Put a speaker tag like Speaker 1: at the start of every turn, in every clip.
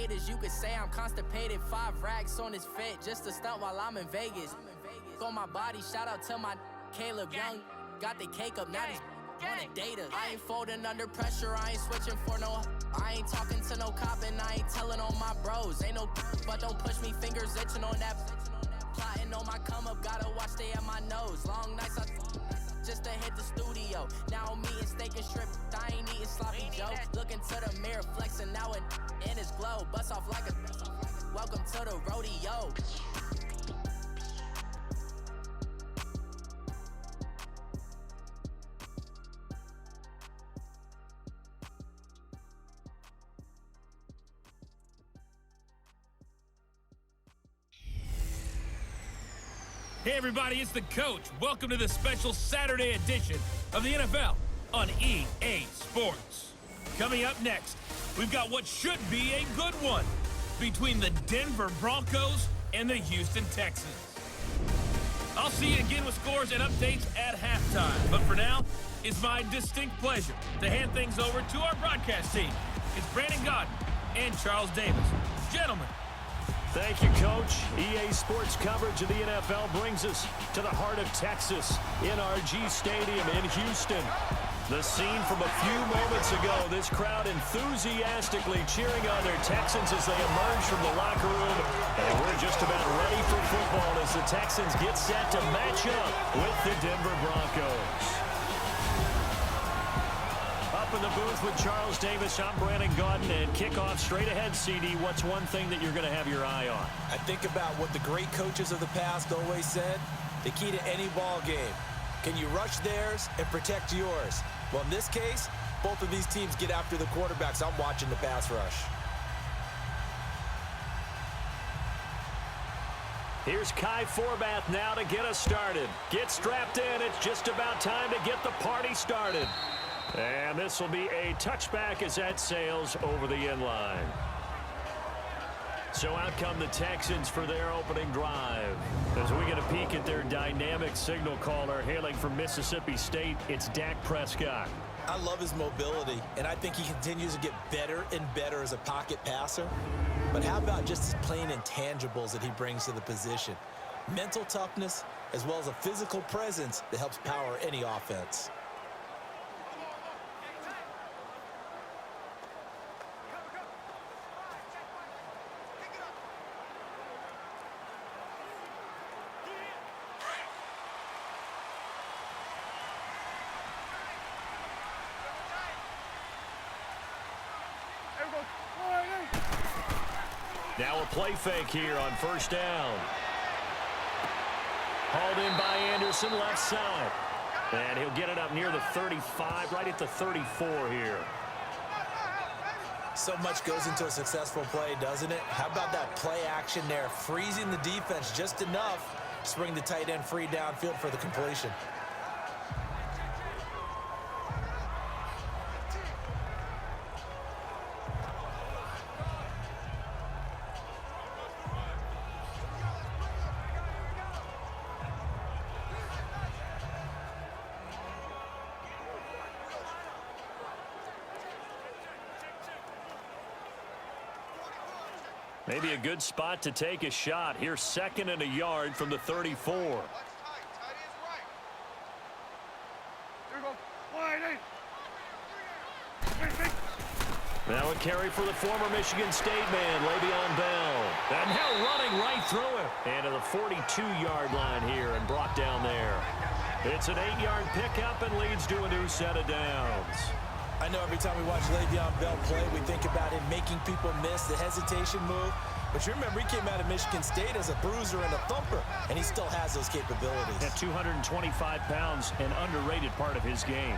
Speaker 1: haters, you could say I'm constipated. 5 racks on his fit, just to stunt while I'm in Vegas. On my body, shout out to my Caleb Young. Got the cake up, now he's on the data. I ain't folding under pressure, I ain't switching for no. I ain't talking to no cop and I ain't telling on my bros. Ain't no but don't push me, fingers itching on that. Plotting on my come up, gotta watch stay at my nose. Long nights I just to hit the studio. Now I'm eating steak and shrimp, I ain't eating sloppy joe. Looking to the mirror, flexing now and in his glow. Bust off like a welcome to the rodeo.
Speaker 2: Hey everybody, it's the Coach. Welcome to the special Saturday edition of the NFL on EA Sports. Coming up next, we've got what should be a good one between the Denver Broncos and the Houston Texans. I'll see you again with scores and updates at halftime. But for now, it's my distinct pleasure to hand things over to our broadcast team. It's Brandon Godden and Charles Davis. Gentlemen.
Speaker 3: Thank you, Coach. EA Sports coverage of the NFL brings us to the heart of Texas, NRG Stadium in Houston. The scene from a few moments ago, this crowd enthusiastically cheering on their Texans as they emerge from the locker room. And we're just about ready for football as the Texans get set to match up with the Denver Broncos. Up in the booth with Charles Davis, I'm Brandon Godden, and kickoff straight ahead, CD. What's one thing that you're going to have your eye on?
Speaker 4: I think about what the great coaches of the past always said. The key to any ball game. Can you rush theirs and protect yours? Well, in this case, both of these teams get after the quarterbacks. I'm watching the pass rush.
Speaker 3: Here's Kai Forbath now to get us started. Get strapped in. It's just about time to get the party started. And this will be a touchback as that sails over the end line. So out come the Texans for their opening drive. As we get a peek at their dynamic signal caller hailing from Mississippi State, it's Dak Prescott.
Speaker 4: I love his mobility, and I think he continues to get better and better as a pocket passer. But how about just his plain intangibles that he brings to the position? Mental toughness, as well as a physical presence that helps power any offense.
Speaker 3: Now a play fake here on first down. Hauled in by Anderson, left side. And he'll get it up near the 35, right at the 34 here.
Speaker 4: So much goes into a successful play, doesn't it? How about that play action there, freezing the defense just enough to bring the tight end free downfield for the completion.
Speaker 3: Maybe a good spot to take a shot. Here's 2nd and a yard from the 34. Now a carry for the former Michigan State man, Le'Veon Bell. And now running right through him. And to the 42-yard line here and brought down there. It's an 8-yard pickup and leads to a new set of downs.
Speaker 4: I know every time we watch Le'Veon Bell play, we think about him making people miss the hesitation move. But you remember, he came out of Michigan State as a bruiser and a thumper, and he still has those capabilities.
Speaker 3: At 225 pounds, an underrated part of his game.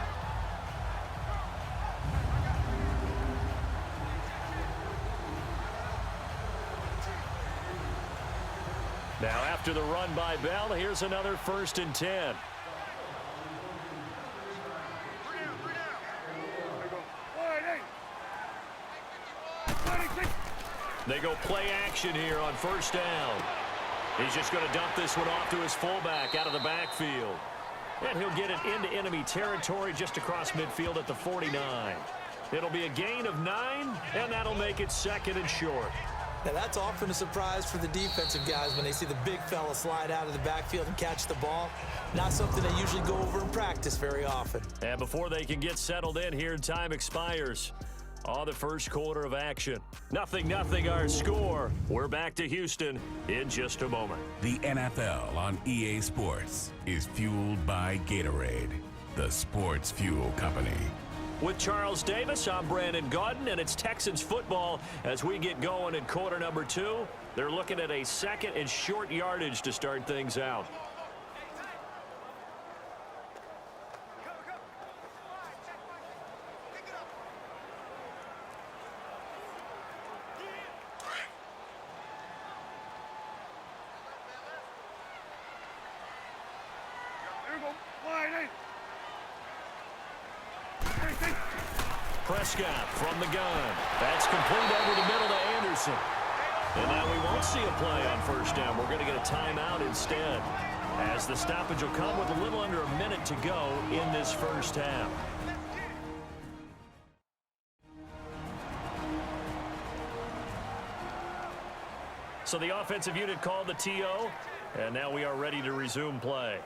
Speaker 3: Now after the run by Bell, here's another 1st and 10. They go play action here on first down. He's just going to dump this one off to his fullback out of the backfield. And he'll get it into enemy territory just across midfield at the 49. It'll be a gain of 9, and that'll make it 2nd and short.
Speaker 4: Now, that's often a surprise for the defensive guys when they see the big fella slide out of the backfield and catch the ball. Not something they usually go over in practice very often.
Speaker 3: And before they can get settled in here, time expires on the first quarter of action. 0-0 our score. We're back to Houston in just a moment.
Speaker 5: The NFL on EA Sports is fueled by Gatorade, the sports fuel company.
Speaker 3: With Charles Davis, I'm Brandon Gaudin, and it's Texans football as we get going in quarter number 2. They're looking at a 2nd and short yardage to start things out. Prescott from the gun. That's complete over the middle to Anderson. And now we won't see a play on first down. We're going to get a timeout instead, as the stoppage will come with a little under a minute to go in this first half. So the offensive unit called the TO, and now we are ready to resume play.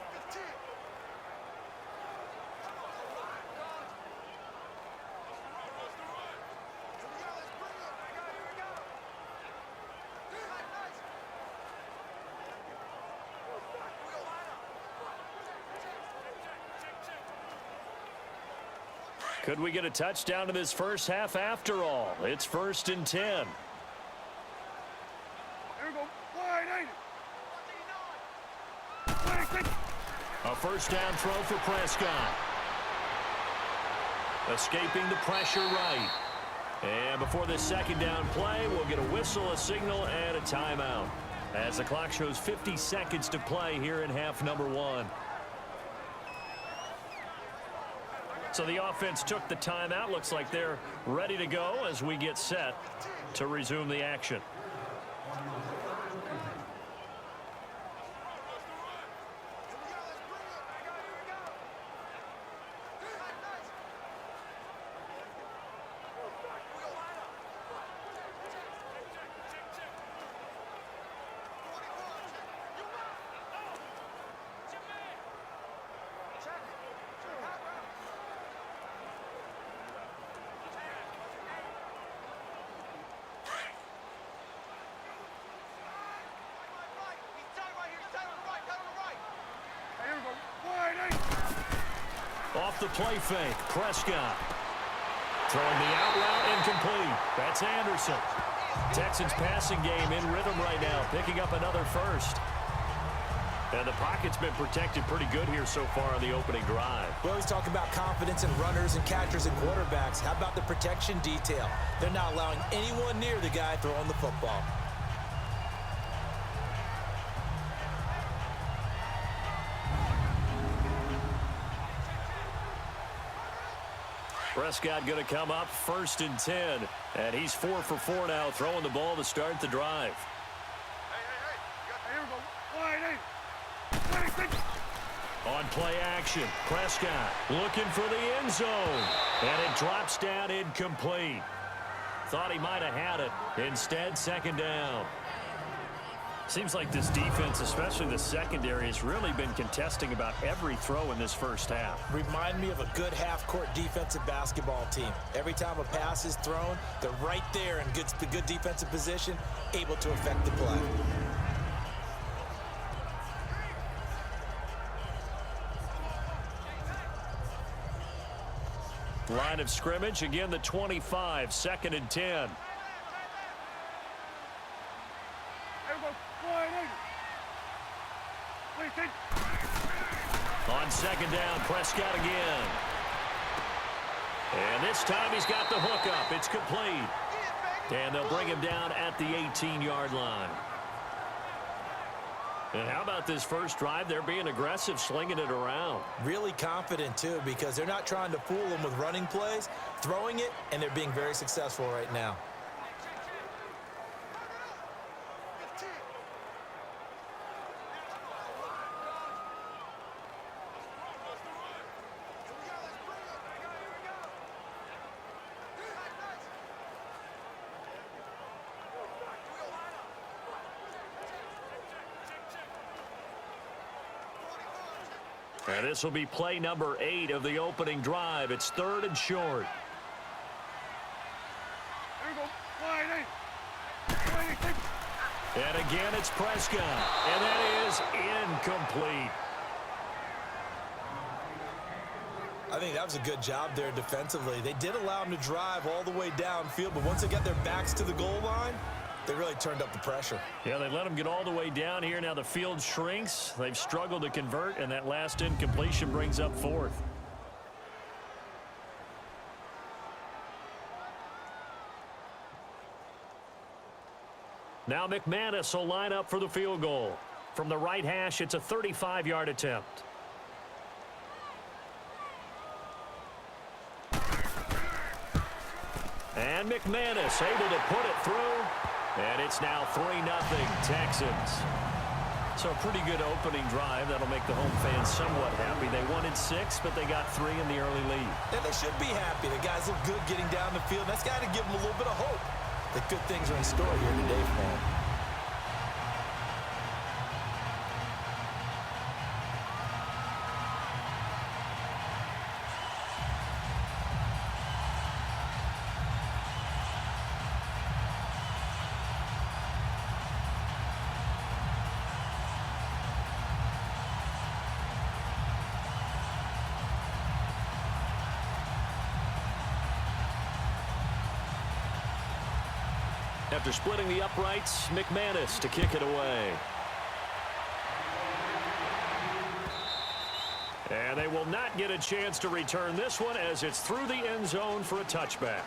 Speaker 3: Could we get a touchdown in this first half after all? It's 1st and 10. A first down throw for Prescott. Escaping the pressure right. And before this second down play, we'll get a whistle, a signal, and a timeout, as the clock shows 50 seconds to play here in half number 1. So the offense took the timeout. Looks like they're ready to go as we get set to resume the action. Off the play fake, Prescott. Throwing the out route, incomplete. That's Anderson. Texans passing game in rhythm right now, picking up another first. And the pocket's been protected pretty good here so far on the opening drive.
Speaker 4: We always talk about confidence in runners and catchers and quarterbacks. How about the protection detail? They're not allowing anyone near the guy throwing the football.
Speaker 3: Prescott going to come up 1st and 10. And he's 4 for 4 now, throwing the ball to start the drive. On play action, Prescott looking for the end zone. And it drops down incomplete. Thought he might have had it. Instead, 2nd down. Seems like this defense, especially the secondary, has really been contesting about every throw in this first half.
Speaker 4: Remind me of a good half-court defensive basketball team. Every time a pass is thrown, they're right there in good defensive position, able to affect the play.
Speaker 3: Line of scrimmage, again the 25, 2nd and 10. On 2nd down, Prescott again. And this time he's got the hookup. It's complete. And they'll bring him down at the 18-yard line. And how about this first drive? They're being aggressive, slinging it around.
Speaker 4: Really confident, too, because they're not trying to fool them with running plays, throwing it, and they're being very successful right now.
Speaker 3: And this will be play number 8 of the opening drive. It's 3rd and short. And again, it's Prescott. And that is incomplete.
Speaker 4: I think that was a good job there defensively. They did allow him to drive all the way downfield, but once they got their backs to the goal line, they really turned up the pressure.
Speaker 3: Yeah, they let them get all the way down here. Now the field shrinks. They've struggled to convert, and that last incompletion brings up 4th. Now McManus will line up for the field goal. From the right hash, it's a 35-yard attempt. And McManus able to put it through. And it's now 3-0 Texans. So a pretty good opening drive. That'll make the home fans somewhat happy. They wanted 6, but they got 3 in the early lead.
Speaker 4: And they should be happy. The guys look good getting down the field. That's got to give them a little bit of hope that good things are in store here today for them.
Speaker 3: After splitting the uprights, McManus to kick it away. And they will not get a chance to return this one as it's through the end zone for a touchback.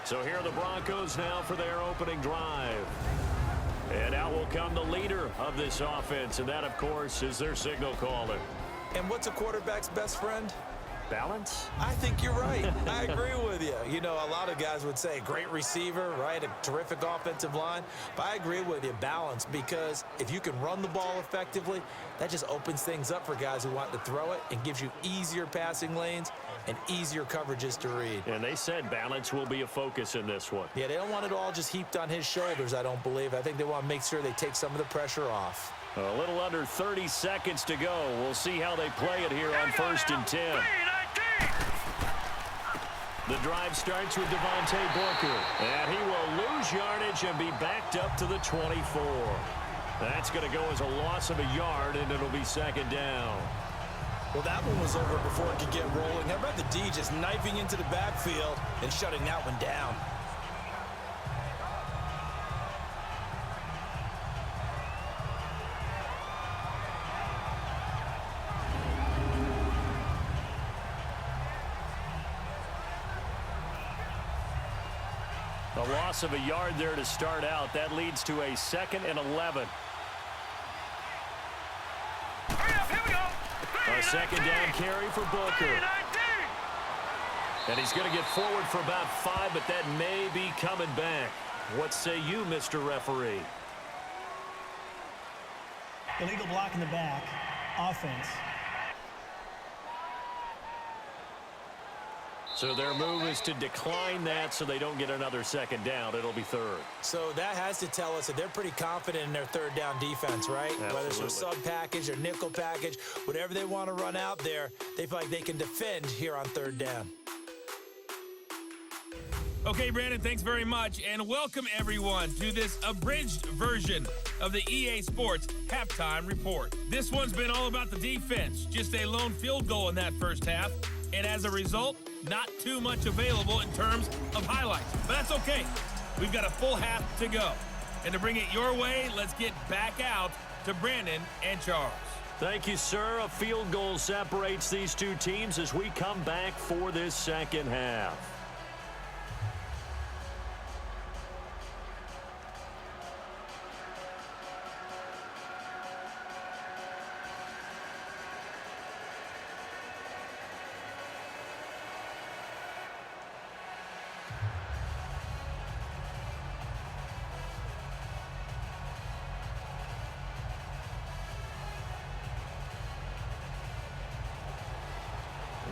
Speaker 3: So here are the Broncos now for their opening drive. And out will come the leader of this offense, and that, of course, is their signal caller.
Speaker 4: And what's a quarterback's best friend?
Speaker 3: Balance?
Speaker 4: I think you're right. I agree with you. You know, a lot of guys would say great receiver, right? A terrific offensive line. But I agree with you, balance, because if you can run the ball effectively, that just opens things up for guys who want to throw it and gives you easier passing lanes and easier coverages to read.
Speaker 3: And they said balance will be a focus in this one.
Speaker 4: Yeah, they don't want it all just heaped on his shoulders, I don't believe. I think they want to make sure they take some of the pressure off.
Speaker 3: A little under 30 seconds to go. We'll see how they play it here on 1st and 10. The drive starts with Devontae Booker. And he will lose yardage and be backed up to the 24. That's going to go as a loss of a yard, and it'll be 2nd down.
Speaker 4: Well, that one was over before it could get rolling. How about the D just knifing into the backfield and shutting that one down?
Speaker 3: A loss of a yard there to start out. That leads to a 2nd and 11. A 2nd down carry for Booker. And he's going to get forward for about 5, but that may be coming back. What say you, Mr. Referee?
Speaker 6: Illegal block in the back. Offense.
Speaker 3: So their move is to decline that so they don't get another 2nd down. It'll be 3rd.
Speaker 4: So that has to tell us that they're pretty confident in their 3rd down defense, right?
Speaker 3: Absolutely.
Speaker 4: Whether it's a sub package or nickel package, whatever they want to run out there, they feel like they can defend here on 3rd down.
Speaker 2: Okay, Brandon, thanks very much, and welcome everyone to this abridged version of the EA Sports Halftime Report. This one's been all about the defense, just a lone field goal in that first half, and as a result, not too much available in terms of highlights. But that's okay. We've got a full half to go. And to bring it your way, let's get back out to Brandon and Charles.
Speaker 3: Thank you, sir. A field goal separates these two teams as we come back for this 2nd half.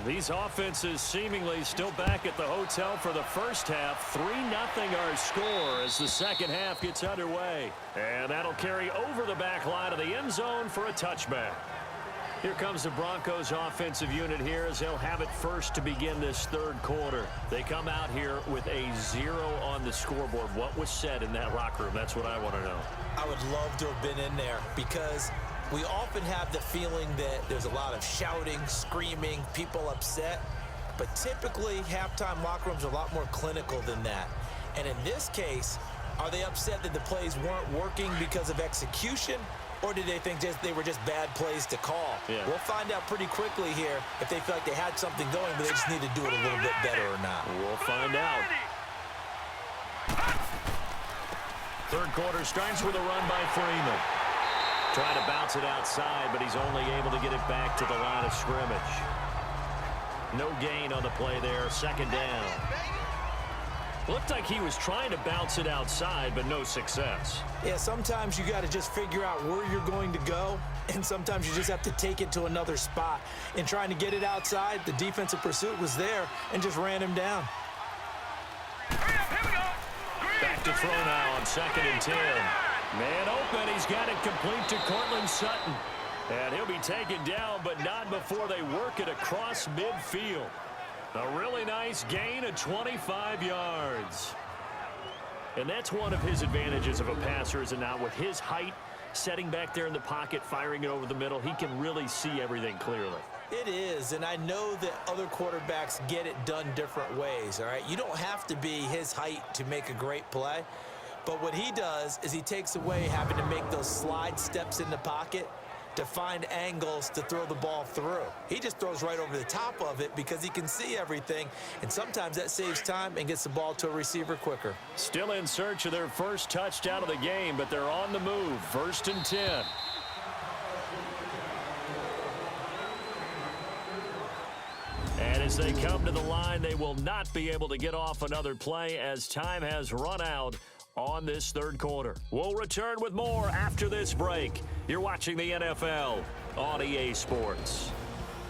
Speaker 3: These offenses seemingly still back at the hotel for the first half. 3-0 our score as the 2nd half gets underway. And that'll carry over the back line of the end zone for a touchback. Here comes the Broncos offensive unit here as they'll have it first to begin this third quarter. They come out here with a 0 on the scoreboard. What was said in that locker room? That's what I want to know.
Speaker 4: I would love to have been in there because we often have the feeling that there's a lot of shouting, screaming, people upset. But typically, halftime locker rooms are a lot more clinical than that. And in this case, are they upset that the plays weren't working because of execution? Or did they think they were just bad plays to call?
Speaker 3: Yeah.
Speaker 4: We'll find out pretty quickly here if they feel like they had something going, but they just need to do it a little bit better or not.
Speaker 3: We'll find out. Third quarter starts with a run by Freeman. Trying to bounce it outside, but he's only able to get it back to the line of scrimmage. No gain on the play there. Second down. Looked like he was trying to bounce it outside, but no success.
Speaker 4: Yeah, sometimes you got to just figure out where you're going to go, and sometimes you just have to take it to another spot. In trying to get it outside, the defensive pursuit was there and just ran him down.
Speaker 3: Back to throw now on 2nd and 10. Man open, he's got it complete to Cortland Sutton. And he'll be taken down, but not before they work it across midfield. A really nice gain of 25 yards. And that's one of his advantages of a passer, is it not? With his height, setting back there in the pocket, firing it over the middle, he can really see everything clearly.
Speaker 4: It is, and I know that other quarterbacks get it done different ways, all right? You don't have to be his height to make a great play, but what he does is he takes away having to make those slide steps in the pocket to find angles to throw the ball through. He just throws right over the top of it because he can see everything, and sometimes that saves time and gets the ball to a receiver quicker.
Speaker 3: Still in search of their first touchdown of the game, but they're on the move. 1st and 10. And as they come to the line, they will not be able to get off another play as time has run out on this third quarter. We'll return with more after this break. You're watching the NFL on EA Sports.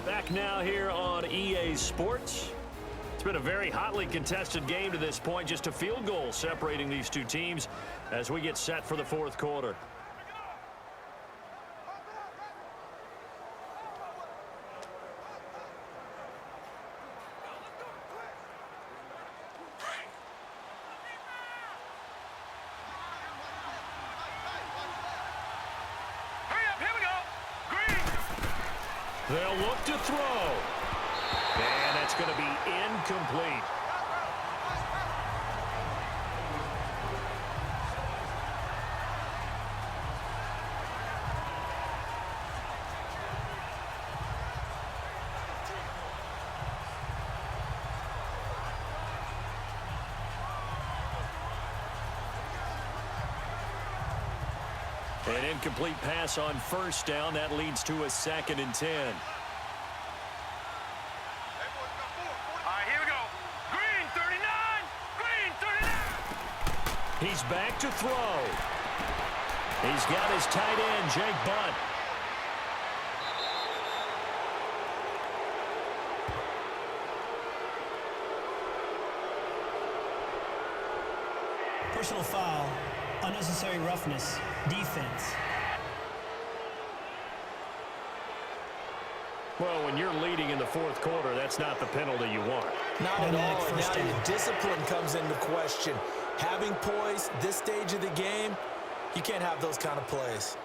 Speaker 3: Back now here on EA Sports. It's been a very hotly contested game to this point. Just a field goal separating these two teams as we get set for the fourth quarter. They'll look to throw. And that's going to be incomplete. An incomplete pass on first down. That leads to a 2nd and 10.
Speaker 7: All right, here we go. Green 39. Green 39.
Speaker 3: He's back to throw. He's got his tight end, Jake Butt.
Speaker 6: Personal foul, unnecessary roughness, defense.
Speaker 3: Well, when you're leading in the fourth quarter, that's not the penalty you want.
Speaker 4: Not at all. And now your discipline comes into question. Having poise this stage of the game, you can't have those kind of plays.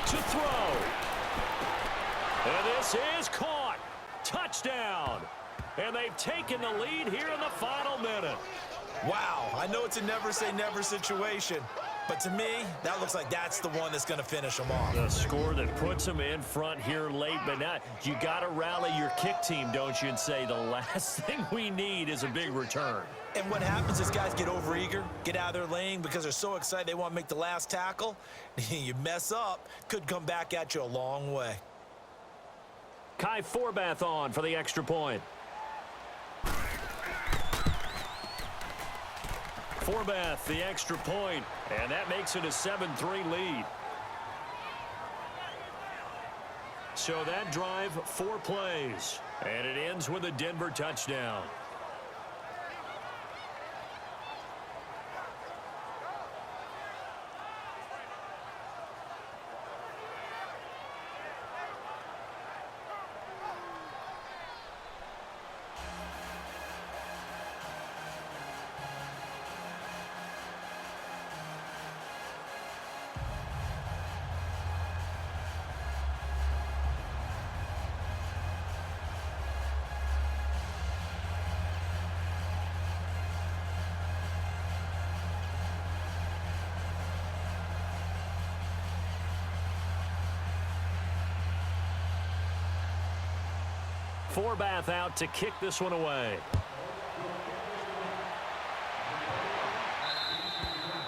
Speaker 3: To throw. And this is caught. Touchdown. And they've taken the lead here in the final minute.
Speaker 4: Wow, I know it's a never-say-never situation, but to me, that looks like that's the one that's going to finish them off.
Speaker 3: The score that puts them in front here late, but now you got to rally your kick team, don't you, and say the last thing we need is a big return.
Speaker 4: And what happens is guys get overeager, get out of their lane because they're so excited they want to make the last tackle. You mess up, could come back at you a long way.
Speaker 3: Kai Forbath on for the extra point. Forbath, the extra point, and that makes it a 7-3 lead. So that drive, 4 plays, and it ends with a Denver touchdown. Forbath out to kick this one away.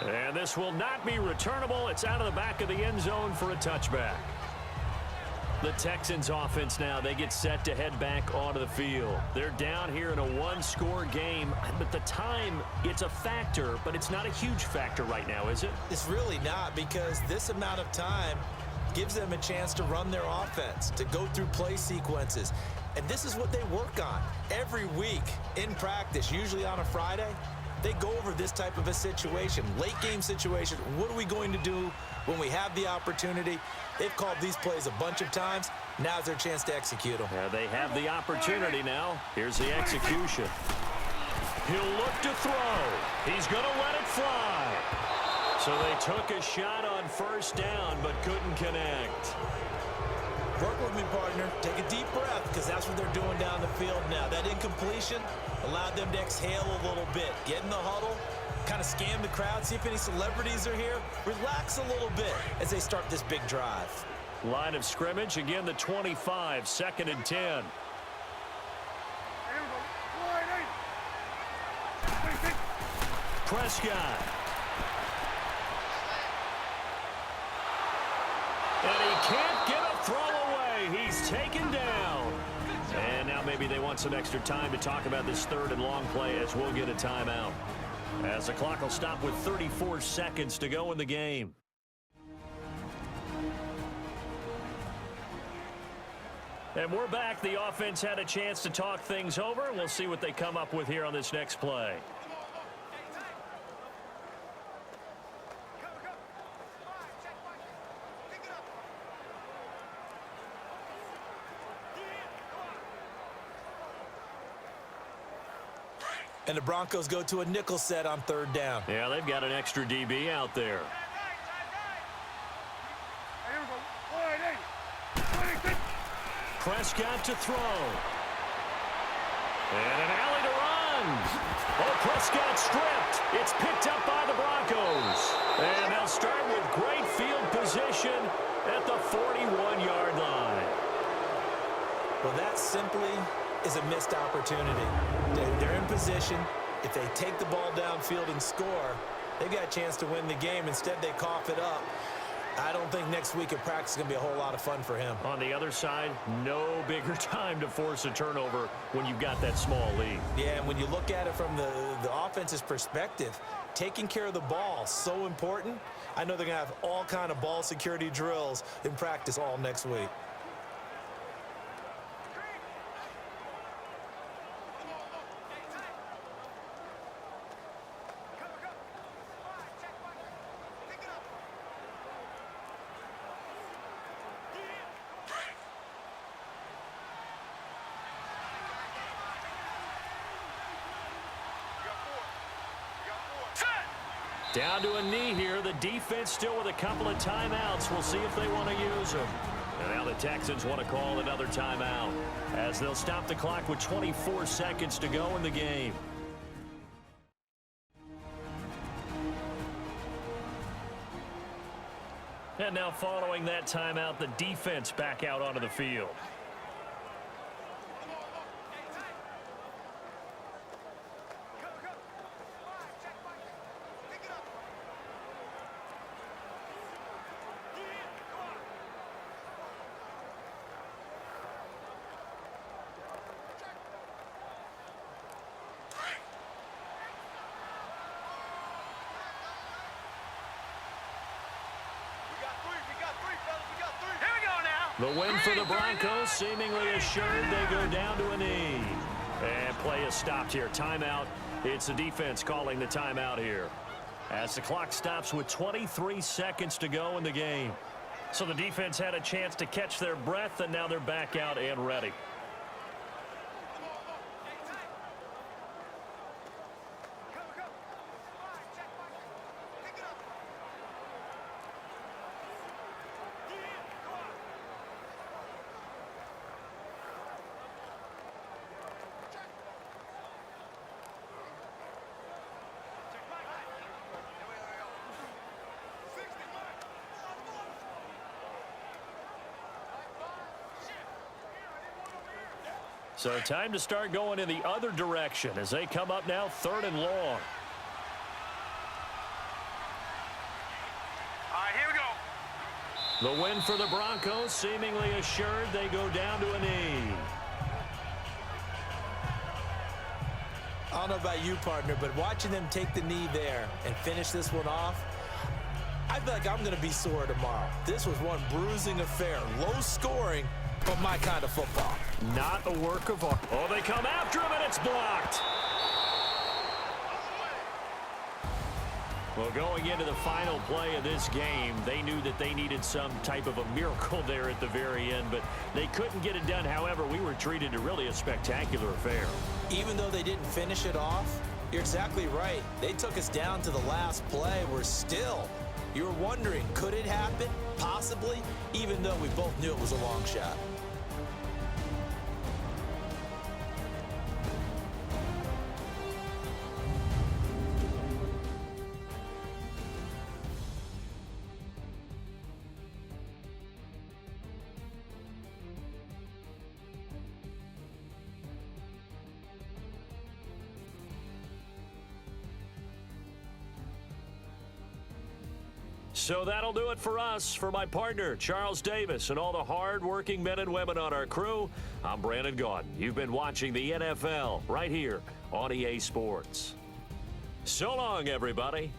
Speaker 3: And this will not be returnable. It's out of the back of the end zone for a touchback. The Texans offense now, they get set to head back onto the field. They're down here in a one-score game, but the time, it's a factor, but it's not a huge factor right now, is it?
Speaker 4: It's really not, because this amount of time gives them a chance to run their offense, to go through play sequences. And this is what they work on every week in practice, usually on a Friday. They go over this type of a situation, late game situation. What are we going to do when we have the opportunity? They've called these plays a bunch of times. Now's their chance to execute them.
Speaker 3: Yeah, they have the opportunity now. Here's the execution. He'll look to throw. He's going to let it fly. So they took a shot on first down, but couldn't connect.
Speaker 4: Work with me, partner. Take a deep breath, because that's what they're doing down the field now. That incompletion allowed them to exhale a little bit. Get in the huddle, kind of scan the crowd, see if any celebrities are here. Relax a little bit as they start this big drive.
Speaker 3: Line of scrimmage, again the 25, 2nd and 10. Prescott. And he can't get a throw away. He's taken down. And now maybe they want some extra time to talk about this 3rd and long play, as we'll get a timeout. As the clock will stop with 34 seconds to go in the game. And we're back. The offense had a chance to talk things over. We'll see what they come up with here on this next play.
Speaker 4: And the Broncos go to a nickel set on 3rd down.
Speaker 3: Yeah, they've got an extra DB out there. Prescott to throw. And an alley to run. Oh, Prescott stripped. It's picked up by the Broncos. And they'll start with great field position at the 41-yard line.
Speaker 4: Well, that simply is a missed opportunity. They're in position. If they take the ball downfield and score, they've got a chance to win the game. Instead, they cough it up. I don't think next week at practice is going to be a whole lot of fun for him.
Speaker 3: On the other side, no bigger time to force a turnover when you've got that small lead.
Speaker 4: Yeah, and when you look at it from the offense's perspective, taking care of the ball, so important. I know they're going to have all kind of ball security drills in practice all next week.
Speaker 3: Down to a knee here. The defense still with a couple of timeouts. We'll see if they want to use them. And now the Texans want to call another timeout, as they'll stop the clock with 24 seconds to go in the game. And now following that timeout, the defense back out onto the field. The win for the Broncos, seemingly assured. They go down to a knee. And play is stopped here. Timeout. It's the defense calling the timeout here, as the clock stops with 23 seconds to go in the game. So the defense had a chance to catch their breath, and now they're back out and ready. So time to start going in the other direction as they come up now 3rd and long.
Speaker 7: All right, here we go.
Speaker 3: The win for the Broncos, seemingly assured. They go down to a knee.
Speaker 4: I don't know about you, partner, but watching them take the knee there and finish this one off, I feel like I'm going to be sore tomorrow. This was one bruising affair. Low scoring, but my kind of football.
Speaker 3: Not a work of art. Oh, they come after him, and it's blocked. Well, going into the final play of this game, they knew that they needed some type of a miracle there at the very end, but they couldn't get it done. However, we were treated to really a spectacular affair.
Speaker 4: Even though they didn't finish it off, you're exactly right. They took us down to the last play. We're still, you were wondering, could it happen? Possibly, even though we both knew it was a long shot.
Speaker 3: So that'll do it for us. For my partner, Charles Davis, and all the hard-working men and women on our crew, I'm Brandon Gaudin. You've been watching the NFL right here on EA Sports. So long, everybody.